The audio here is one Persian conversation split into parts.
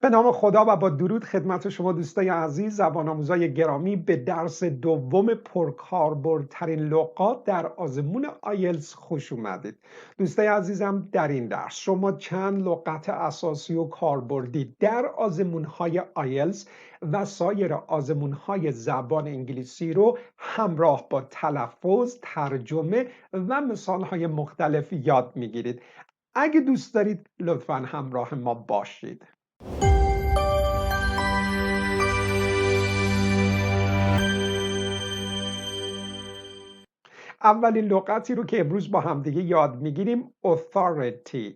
به نام خدا و با درود خدمت شما دوستای عزیز، زبان آموزای گرامی، به درس دوم پرکاربردترین لغات در آزمون آیلتس خوش اومدید. دوستای عزیزم، در این درس شما چند لغت اساسی و کاربردی در آزمون‌های آیلتس و سایر آزمون‌های زبان انگلیسی رو همراه با تلفظ، ترجمه و مثال‌های مختلف یاد میگیرید. اگه دوست دارید لطفاً همراه ما باشید. اولین لغتی رو که امروز با همدیگه یاد میگیریم authority.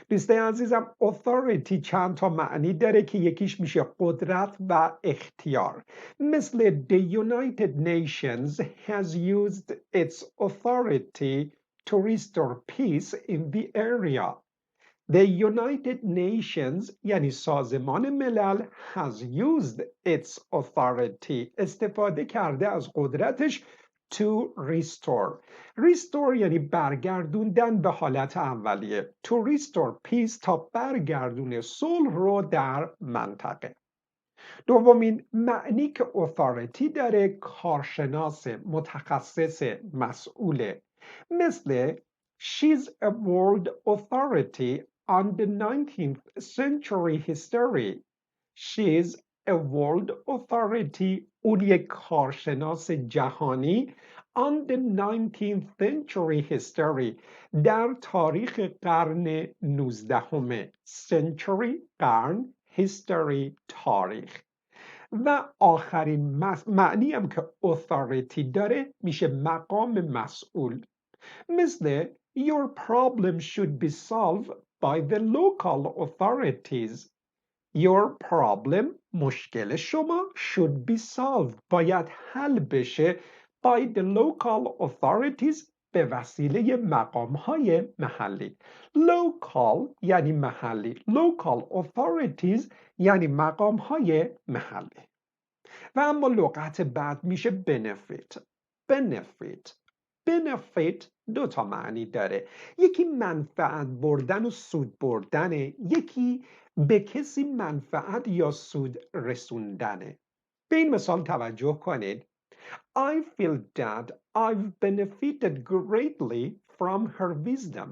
دوستای عزیزم، authority چند تا معنی داره که یکیش میشه قدرت و اختیار. مثل The United Nations has used its authority to restore peace in the area. The United Nations یعنی سازمان ملل has used its authority استفاده کرده از قدرتش to restore یعنی برگردوندن به حالت اولیه. To restore peace تا برگردون صلح رو در منطقه. دومین معنی که authority داره کارشناس، متخصص، مسئوله. مثل She's a world authority on the 19th century history. She's a world authority. اون یک کارشناس جهانی on the 19th century history. در تاریخ قرن 19 century قرن، history تاریخ. و آخرین معنی هم که authority داره میشه مقام مسئول. مثل Your problem should be solved by the local authorities. Your problem مشکل شما should be solved باید حل بشه by the local authorities به وسیله مقام‌های محلی. Local یعنی محلی. Local authorities یعنی مقام‌های محلی. و اما لغت بعد میشه benefit. benefit دو تا معنی داره. یکی منفعت بردن و سود بردنه، یکی به کسی منفعت یا سود رسوندنه. به این مثال توجه کنید. I feel that I've benefited greatly from her wisdom.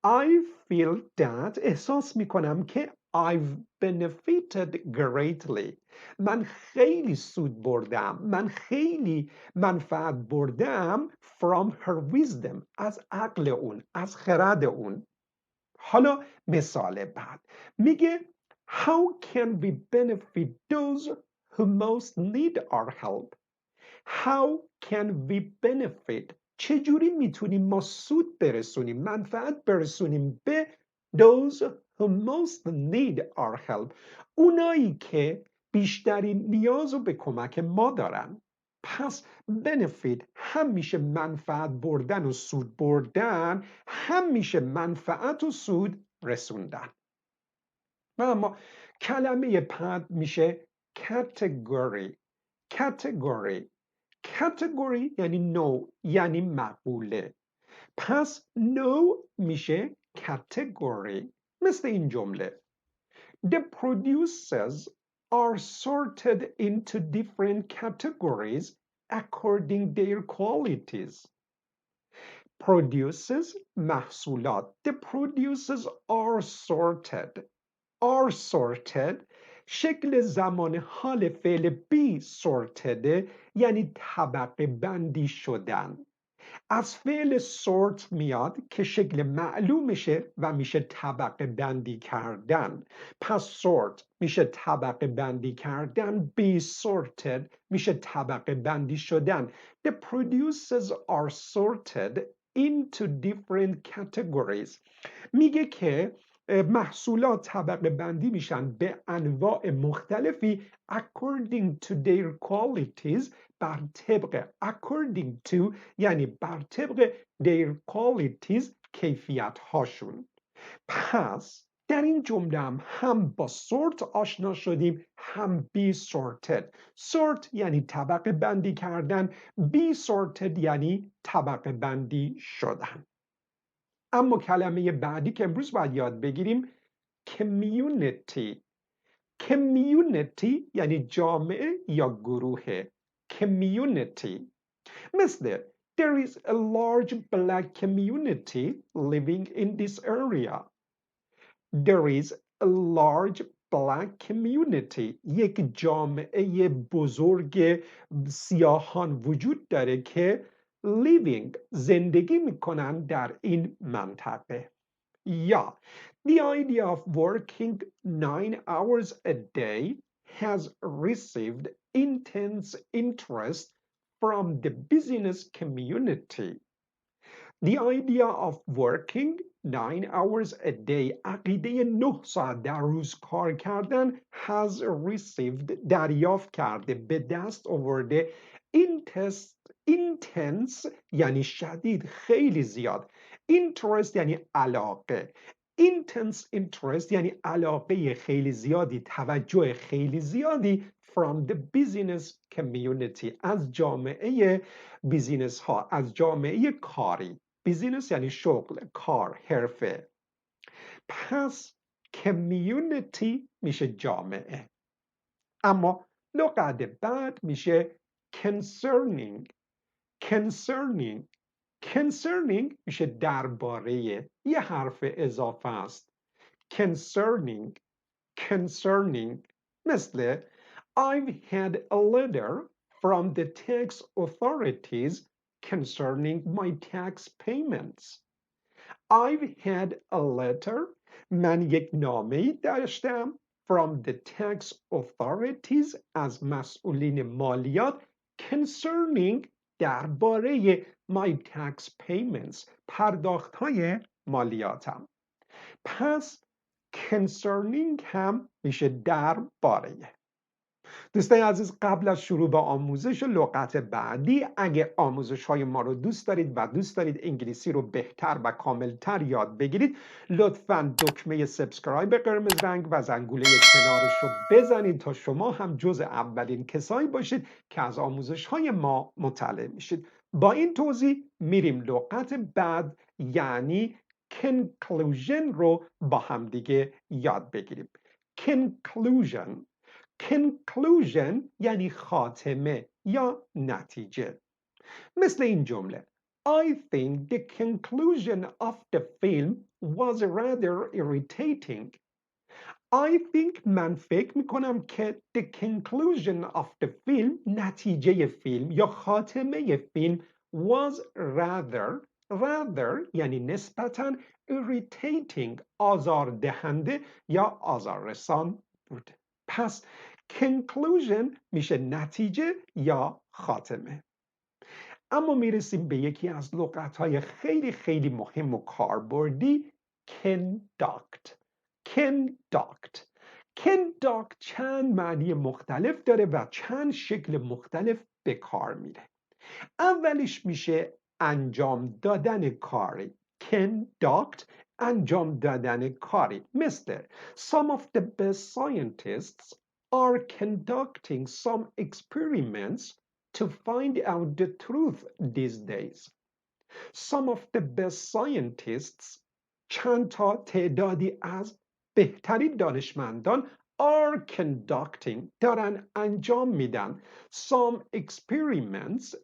I feel that احساس میکنم که I've benefited greatly. من خیلی سود بردم، من خیلی منفعت بردم from her wisdom از عقل اون، از خرد اون. حالا مثال بعد میگه How can we benefit those who most need our help? How can we benefit چجوری میتونیم ما سود برسونیم، منفعت برسونیم به those who most need our help اونایی که بیشترین نیاز رو به کمک ما دارن. پس benefit هم میشه منفعت بردن و سود بردن، هم میشه منفعت و سود رسوندن. و اما کلمه بعد میشه category. category یعنی نوع، یعنی مقوله. پس نوع میشه category. مثل این جمله The producers are sorted into different categories according their qualities. Producers محصولات. The producers are sorted شکل زمان حال فعل be sorted یعنی طبقه بندی شدن. از فعل sort میاد که شکل معلومشه و میشه طبقه بندی کردن. پس sort میشه طبقه بندی کردن، be sorted میشه طبقه بندی شدن. The producers are sorted into different categories. میگه که محصولات طبقه بندی میشن به انواع مختلفی according to their qualities بر طبق according to یعنی بر طبق their qualities کیفیت هاشون. پس در این جمله هم با sort آشنا شدیم، هم be sorted. sort یعنی طبقه بندی کردن، be sorted یعنی طبقه بندی شدن. اما کلمه بعدی که امروز باید یاد بگیریم community. community یعنی جامعه یا گروه. community مثل there is a large black community living in this area. There is a large black community. یک جامعه بزرگ سیاهان وجود داره که living زندگی میکنن در این منطقه. یا the idea of working 9 hours a day has received intense interest from the business community. The idea of working 9 hours a day عقیده 9 ساعت در روز کار کردن has received دریافت کرده به دست آورده intense یعنی شدید خیلی زیاد interest یعنی علاقه intense interest یعنی علاقه خیلی زیادی توجه خیلی زیادی from the business community از جامعه بیزینس ها از جامعه کاری بیزینس یعنی شغل کار حرفه پس community میشه جامعه اما لغت بعد میشه concerning concerning concerning میشه درباره یه حرف اضافه است concerning concerning مثل I've had a letter from the tax authorities concerning my tax payments. I've had a letter من یک نامه‌ای داشتم from the tax authorities از مسئولین مالیات concerning درباره my tax payments پرداخت‌های مالیاتم. پس concerning هم میشه درباره. دوستان عزیز قبل از شروع به آموزش لغات بعدی اگه آموزش های ما رو دوست دارید و دوست دارید انگلیسی رو بهتر و کاملتر یاد بگیرید لطفاً دکمه سابسکرایب قرمز رنگ و زنگوله کنارش رو بزنید تا شما هم جز اولین کسایی باشید که از آموزش های ما مطلع میشید. با این توضیح میریم لغات بعد یعنی conclusion رو با همدیگه یاد بگیریم. conclusion conclusion یعنی خاتمه یا نتیجه مثل این جمله I think the conclusion of the film was rather irritating. I think من فکر میکنم که the conclusion of the film نتیجه فیلم یا خاتمه فیلم was rather یعنی نسبتاً irritating آزاردهنده یا آزاررسان بود. پس conclusion میشه نتیجه یا خاتمه. اما میرسیم به یکی از لغت‌های خیلی خیلی مهم و کاربردی conduct. conduct چند معنی مختلف داره و چند شکل مختلف به کار میره. اولیش میشه انجام دادن کاری. conduct انجام دادن کاری مثل some of the best scientists are conducting some experiments to find out the truth these days. Some of the best scientists چند تا تعدادی از بهترین دانشمندان are conducting دارن انجام میدن some experiments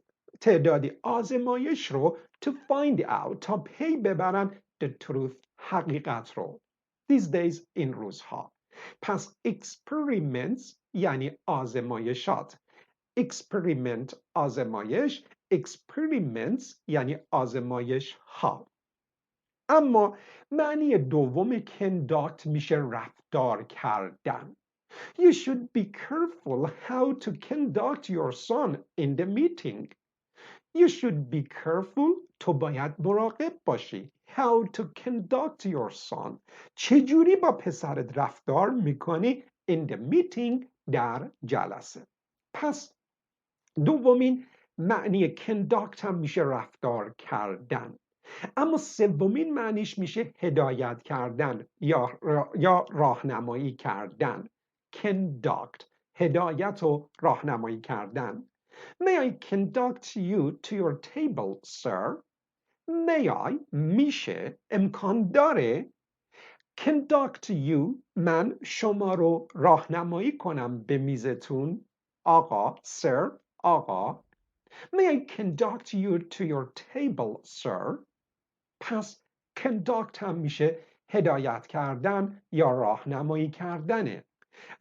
تعدادی آزمایش رو to find out تا پی ببرن the truth حقیقت رو these days این روزها. پس experiments یعنی آزمایشات experiment آزمایش experiments یعنی آزمایش ها. اما معنی دوم conduct میشه رفتار کردن. You should be careful how to conduct your son in the meeting. You should be careful تو باید مراقب باشی how to conduct your son چجوری با پسرت رفتار میکنی in the meeting در جلسه. پس دومین معنی conduct هم میشه رفتار کردن اما سومین معنیش میشه هدایت کردن یا راهنمایی کردن conduct هدایت و راهنمایی کردن. May I conduct you to your table, sir? may I میشه امکان داره conduct you من شما رو راهنمایی کنم به میزتون آقا sir آقا may I conduct you to your table sir پس conduct هم میشه هدایت کردن یا راهنمایی کردنه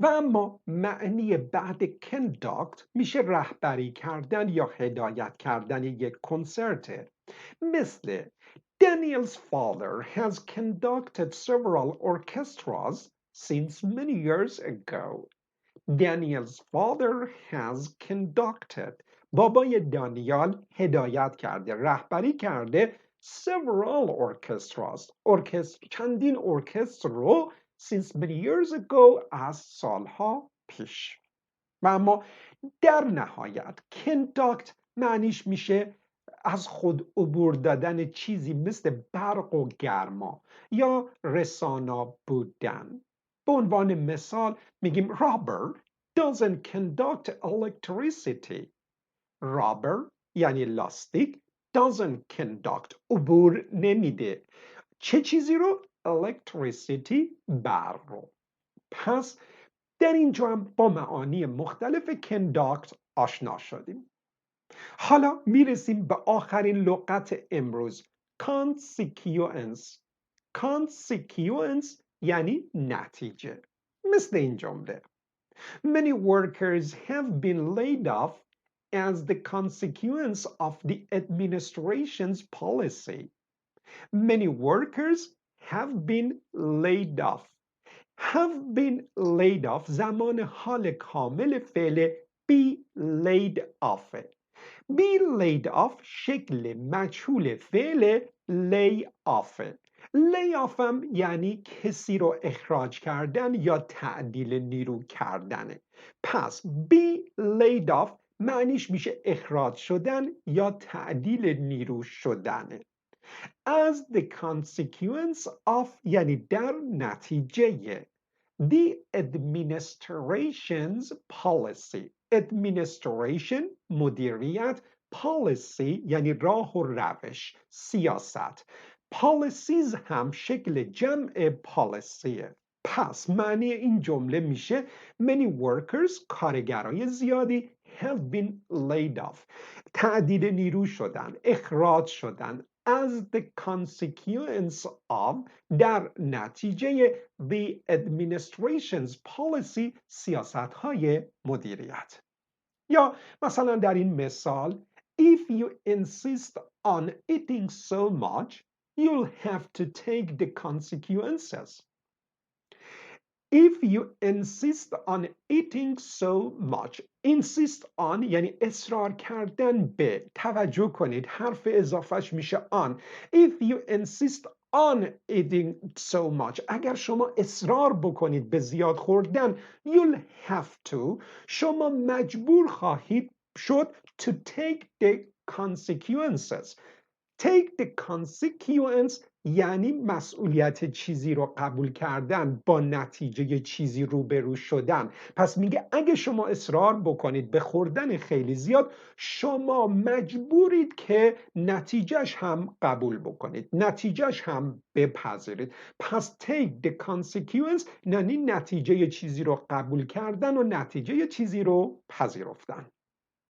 و اما معنی بعد conduct میشه رهبری کردن یا هدایت کردن یک کنسرته مثل Daniel's father has conducted several orchestras since many years ago. Daniel's father has conducted بابای دانیال هدایت کرده رهبری کرده several orchestras چندین ارکستر رو since many years ago از سالها پیش و اما در نهایت conduct معنیش میشه از خود عبور دادن چیزی مثل برق و گرما یا رسانا بودن به عنوان مثال میگیم Robert doesn't conduct electricity rubber یعنی لاستیک doesn't conduct عبور نمیده چه چیزی رو؟ electricity برق رو پس در اینجا هم با معانی مختلف conduct آشنا شدیم حالا میرسیم به آخرین لغت امروز consequence consequence یعنی نتیجه مثل این جمله Many workers have been laid off as the consequence of the administration's policy. Many workers have been laid off. Have been laid off زمان حال کامل فعل be laid off. be laid off شکل مجهول فعل lay off. lay off هم یعنی کسی رو اخراج کردن یا تعدیل نیرو کردن پس be laid off معنیش میشه اخراج شدن یا تعدیل نیرو شدن as the consequence of یعنی در نتیجه the administration's policy administration مدیریت policy یعنی راه و روش سیاست policies هم شکل جمع پالیسیه پس معنی این جمله میشه many workers کارگرای زیادی have been laid off تعدیل نیرو شدن اخراج شدن as the consequence of در نتیجه the administration's policy سیاست‌های مدیریت یا مثلا در این مثال if you insist on eating so much you'll have to take the consequences if you insist on eating so much insist on یعنی اصرار کردن به توجه کنید حرف اضافهش میشه on if you insist on eating so much اگر شما اصرار بکنید به زیاد خوردن you'll have to شما مجبور خواهید شد to take the consequences take the consequence یعنی مسئولیت چیزی رو قبول کردن با نتیجه چیزی روبرو شدن پس میگه اگه شما اصرار بکنید به خوردن خیلی زیاد شما مجبورید که نتیجهش هم قبول بکنید نتیجهش هم بپذیرید پس take the consequence یعنی نتیجه چیزی رو قبول کردن و نتیجه چیزی رو پذیرفتن